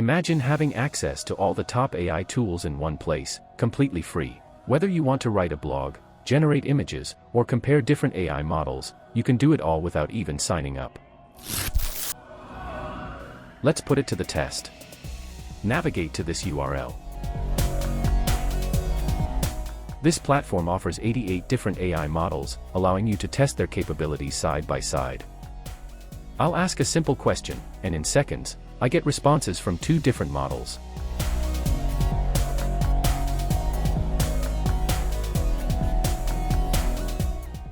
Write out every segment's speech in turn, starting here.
Imagine having access to all the top AI tools in one place, completely free. Whether you want to write a blog, generate images, or compare different AI models, you can do it all without even signing up. Let's put it to the test. Navigate to this URL. This platform offers 88 different AI models, allowing you to test their capabilities side by side. I'll ask a simple question, and in seconds, I get responses from 2 different models.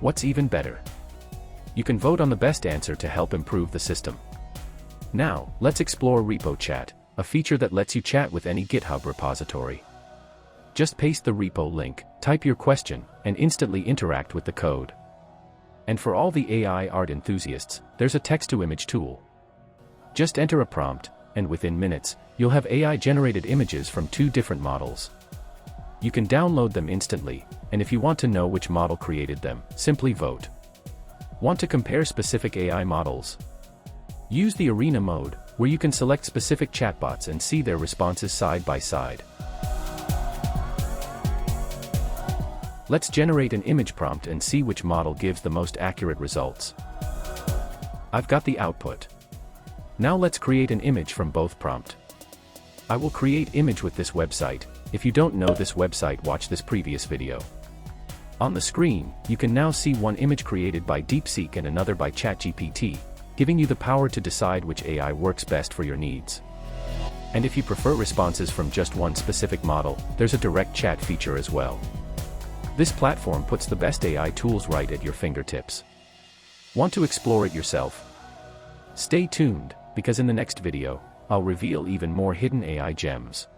What's even better? You can vote on the best answer to help improve the system. Now, let's explore Repo Chat, a feature that lets you chat with any GitHub repository. Just paste the repo link, type your question, and instantly interact with the code. And for all the AI art enthusiasts, there's a text-to-image tool. Just enter a prompt, and within minutes, you'll have AI-generated images from 2 different models. You can download them instantly, and if you want to know which model created them, simply vote. Want to compare specific AI models? Use the Arena mode, where you can select specific chatbots and see their responses side by side. Let's generate an image prompt and see which model gives the most accurate results. I've got the output. Now let's create an image from both prompt. I will create image with this website. If you don't know this website, watch this previous video. On the screen, you can now see one image created by DeepSeek and another by ChatGPT, giving you the power to decide which AI works best for your needs. And if you prefer responses from just one specific model, there's a direct chat feature as well. This platform puts the best AI tools right at your fingertips. Want to explore it yourself? Stay tuned, because in the next video, I'll reveal even more hidden AI gems.